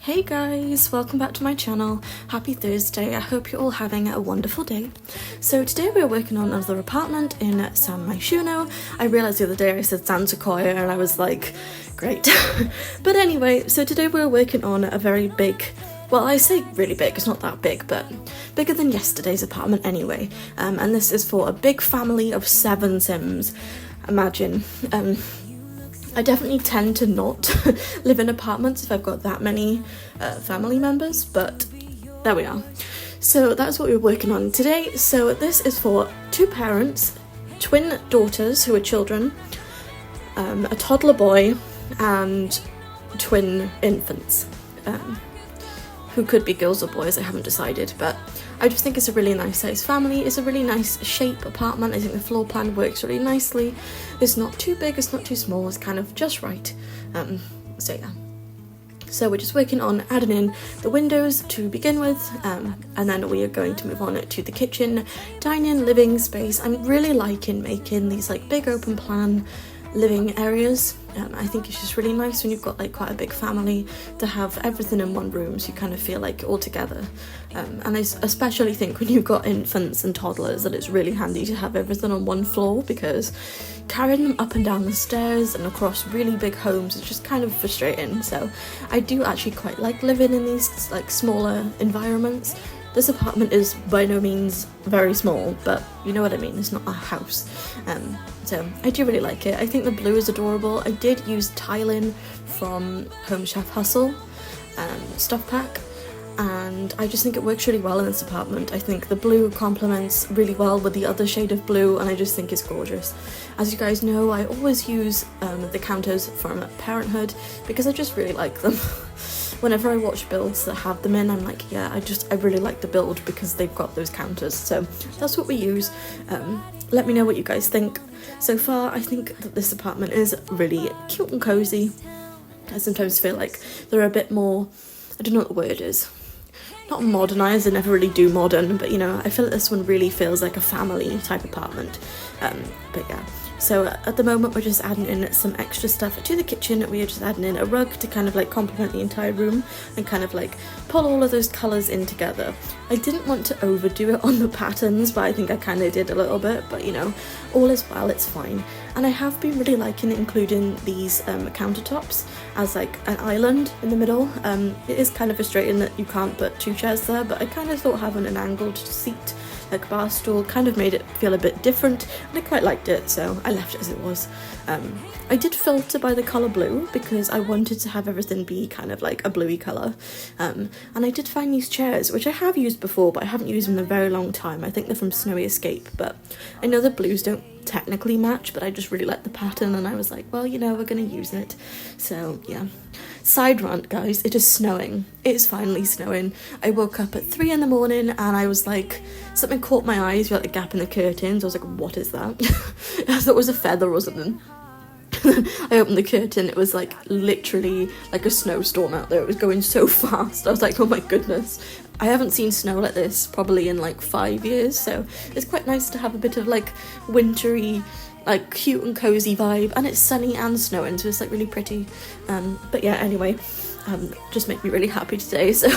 Hey guys, welcome back to my channel. Happy Thursday. I hope you're all having a wonderful day. So today we're working on another apartment in San Myshuno. I realised the other day I said San Sequoia and I was like, great. But anyway, so today we're working on a very big, well, I say really big, it's not that big, but bigger than yesterday's apartment anyway. And this is for a big family of 7 Sims. Imagine. I definitely tend to not live in apartments if I've got that many family members, but there we are. So that's what we're working on today. So this is for 2 parents, twin daughters who are children, a toddler boy, and twin infants, who could be girls or boys, I haven't decided, but I just think it's a really nice size family. It's a really nice shape apartment. I think the floor plan works really nicely. It's not too big, it's not too small, it's kind of just right. So yeah. So we're just working on adding in the windows to begin with, and then we are going to move on to the kitchen, dining, living space. I'm really liking making these like big open plan living areas. I think it's just really nice when you've got like quite a big family to have everything in one room, so you kind of feel like all together. And I especially think when you've got infants and toddlers that it's really handy to have everything on one floor, because carrying them up and down the stairs and across really big homes is just kind of frustrating. So I do actually quite like living in these like smaller environments. This apartment is by no means very small, but you know what I mean, it's not a house. So I do really like it. I think the blue is adorable. I did use tiling from Home Chef Hustle stuff pack, and I just think it works really well in this apartment. I think the blue complements really well with the other shade of blue, and I just think it's gorgeous. As you guys know, I always use the counters from Parenthood because I just really like them. Whenever I watch builds that have them in, I'm like, yeah, I really like the build because they've got those counters. So that's what we use. Let me know what you guys think. So far, I think that this apartment is really cute and cozy. I sometimes feel like they're a bit more, I don't know what the word is. Not modernised, I never really do modern, but you know, I feel like this one really feels like a family type apartment. But yeah. So at the moment we're just adding in some extra stuff to the kitchen. We are just adding in a rug to kind of like complement the entire room and kind of like pull all of those colours in together. I didn't want to overdo it on the patterns, but I think I kind of did a little bit, but you know, all is well, it's fine. And I have been really liking including these countertops as like an island in the middle. It is kind of frustrating that you can't put 2 chairs there, but I kind of thought having an angled seat like bar stool kind of made it feel a bit different, and I quite liked it, so I left it as it was. I did filter by the colour blue because I wanted to have everything be kind of like a bluey colour, and I did find these chairs, which I have used before but I haven't used them in a very long time. I think they're from Snowy Escape, but I know the blues don't technically match, but I just really like the pattern and I was like, well, you know, we're gonna use it. So yeah. Side rant, guys, it is snowing. It is finally snowing. I woke up at 3 in the morning and I was like, something caught my eyes, like a gap in the curtains. I was like, what is that? I thought it was a feather or something. I opened the curtain, it was like literally like a snowstorm out there. It was going so fast. I was like, oh my goodness. I haven't seen snow like this probably in like 5 years, so it's quite nice to have a bit of like wintry, like cute and cozy vibe, and it's sunny and snowing, so it's like really pretty. But yeah, anyway, just make me really happy today. So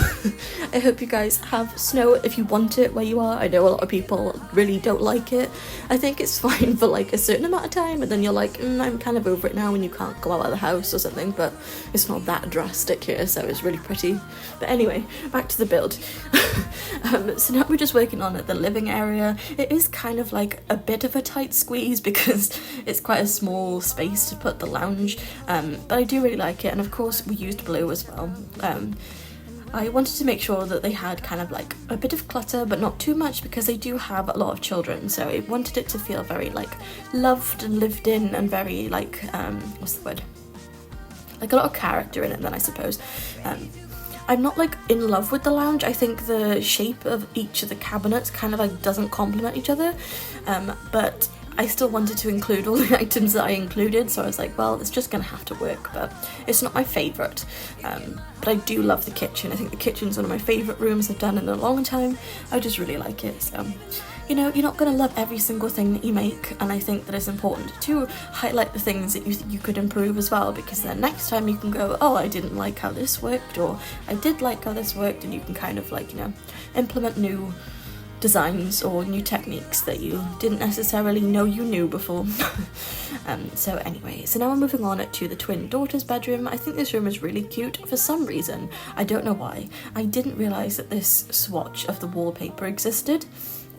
I hope you guys have snow if you want it where you are. I know a lot of people really don't like it. I think it's fine for like a certain amount of time, and then you're like, I'm kind of over it now when you can't go out of the house or something, but it's not that drastic here, so it's really pretty. But anyway, back to the build. So now we're just working on the living area. It is kind of like a bit of a tight squeeze because it's quite a small space to put the lounge, but I do really like it, and of course we used blue as well. I wanted to make sure that they had kind of like a bit of clutter but not too much, because they do have a lot of children, so I wanted it to feel very like loved and lived in and very like what's the word, like a lot of character in it then, I suppose. I'm not like in love with the lounge. I think the shape of each of the cabinets kind of like doesn't complement each other, but I still wanted to include all the items that I included, so I was like, well, it's just gonna have to work, but it's not my favourite. But I do love the kitchen. I think the kitchen's one of my favourite rooms I've done in a long time. I just really like it, so you know, you're not going to love every single thing that you make, and I think that it's important to highlight the things that you could improve as well, because then next time you can go, oh, I didn't like how this worked, or I did like how this worked, and you can kind of like, you know, implement new designs or new techniques that you didn't necessarily know you knew before. So anyway, so now we're moving on to the twin daughter's bedroom. I think this room is really cute for some reason. I don't know why. I didn't realise that this swatch of the wallpaper existed.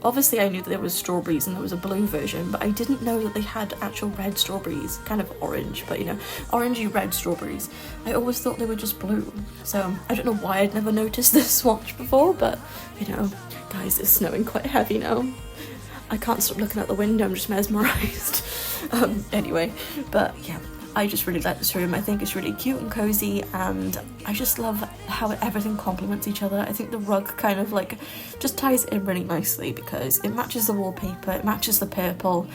Obviously I knew that there was strawberries and there was a blue version, but I didn't know that they had actual red strawberries, kind of orange, but you know, orangey red strawberries. I always thought they were just blue, so I don't know why I'd never noticed this swatch before, but you know, guys, it's snowing quite heavy now. I can't stop looking out the window, I'm just mesmerised. Anyway, but yeah, I just really like this room. I think it's really cute and cozy, and I just love how everything complements each other. I think the rug kind of like just ties in really nicely because it matches the wallpaper, it matches the purple.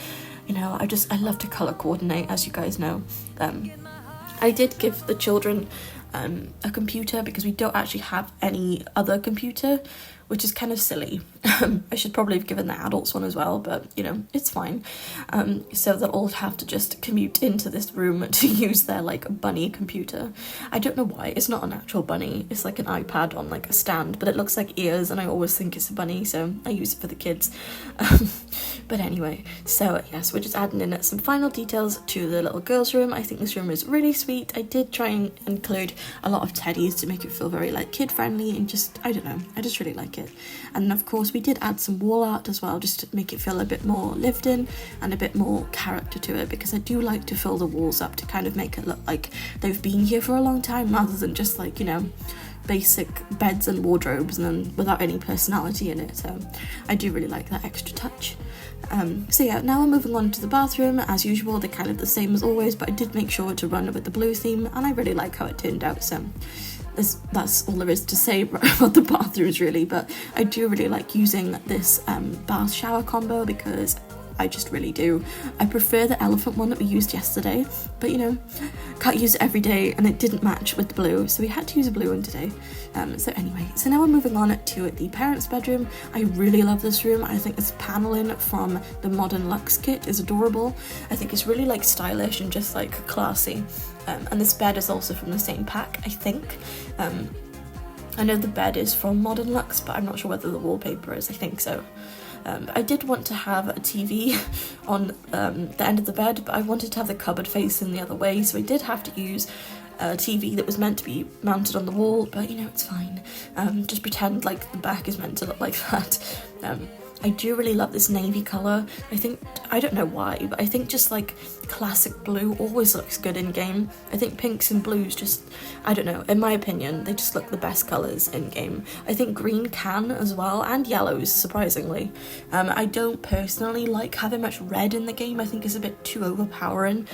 You know, I love to colour coordinate, as you guys know. I did give the children a computer because we don't actually have any other computer, which is kind of silly. I should probably have given the adults one as well, but you know, it's fine. So they'll all have to just commute into this room to use their like bunny computer. I don't know why, it's not an actual bunny, it's like an iPad on like a stand, but it looks like ears and I always think it's a bunny, so I use it for the kids. But anyway, so yes, we're just adding in some final details to the little girl's room. I think this room is really sweet. I did try and include a lot of teddies to make it feel very like kid friendly, and just, I don't know, I just really like it. And of course we did add some wall art as well, just to make it feel a bit more lived in and a bit more character to it, because I do like to fill the walls up to kind of make it look like they've been here for a long time, rather than just like, you know, basic beds and wardrobes and then without any personality in it. So I do really like that extra touch. So yeah, now we're moving on to the bathroom. As usual, they're kind of the same as always, but I did make sure to run with the blue theme, and I really like how it turned out. So that's all there is to say about the bathrooms really, but I do really like using this bath shower combo because I just really do. I prefer the elephant one that we used yesterday, but you know, can't use it every day and it didn't match with the blue, so we had to use a blue one today. So anyway, so now we're moving on to the parents' bedroom. I really love this room. I think this paneling from the Modern Luxe kit is adorable. I think it's really like stylish and just like classy. And this bed is also from the same pack, I think. I know the bed is from Modern Luxe, but I'm not sure whether the wallpaper is. I think so. I did want to have a TV on the end of the bed, but I wanted to have the cupboard facing the other way, so I did have to use a TV that was meant to be mounted on the wall, but you know, it's fine. Just pretend like the back is meant to look like that. I do really love this navy colour. I don't know why, but I think just like classic blue always looks good in game. I think pinks and blues just, I don't know, in my opinion, they just look the best colours in game. I think green can as well, and yellows, surprisingly. I don't personally like having much red in the game. I think it's a bit too overpowering.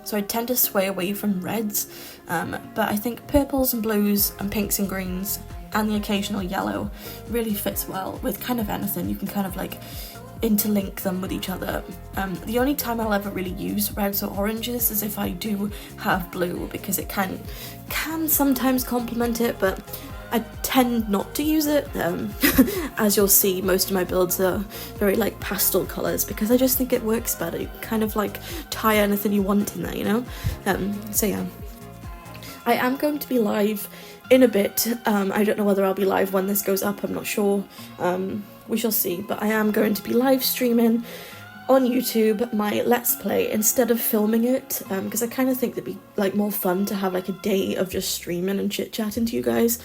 So I tend to sway away from reds, but I think purples and blues and pinks and greens and the occasional yellow really fits well with kind of anything. You can kind of like interlink them with each other. The only time I'll ever really use reds or oranges is if I do have blue, because it can sometimes complement it, but I tend not to use it. As you'll see, most of my builds are very like pastel colours because I just think it works better. You can kind of like tie anything you want in there, you know? So yeah. I am going to be live in a bit. I don't know whether I'll be live when this goes up, I'm not sure. We shall see, but I am going to be live streaming on YouTube my Let's Play instead of filming it, because I kind of think it'd be like more fun to have like a day of just streaming and chit-chatting to you guys.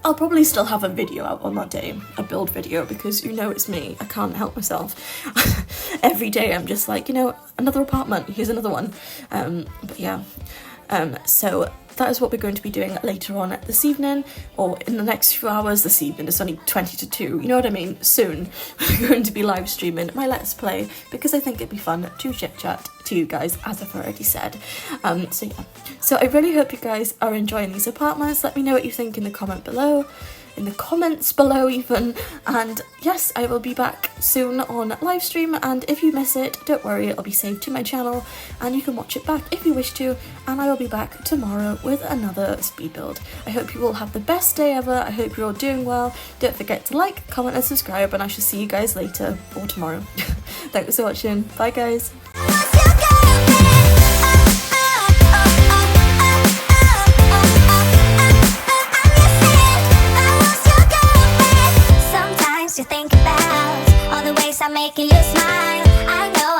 I'll probably still have a video out on that day, a build video, because you know it's me, I can't help myself. Every day I'm just like, you know, another apartment, here's another one. But yeah, so that is what we're going to be doing later on this evening, or in the next few hours. This evening, it's only 20 to 2, you know what I mean? Soon we're going to be live streaming my Let's Play, because I think it'd be fun to chit chat to you guys, as I've already said. So yeah, so I really hope you guys are enjoying these apartments. Let me know what you think in the comment below. in the comments below even. And yes, I will be back soon on live stream, and if you miss it, don't worry, it'll be saved to my channel and you can watch it back if you wish to, and I will be back tomorrow with another speed build. I hope you all have the best day ever. I hope you're all doing well. Don't forget to like, comment and subscribe, and I shall see you guys later or tomorrow. Thanks for watching. Bye guys. To think about all the ways I'm making you smile. I know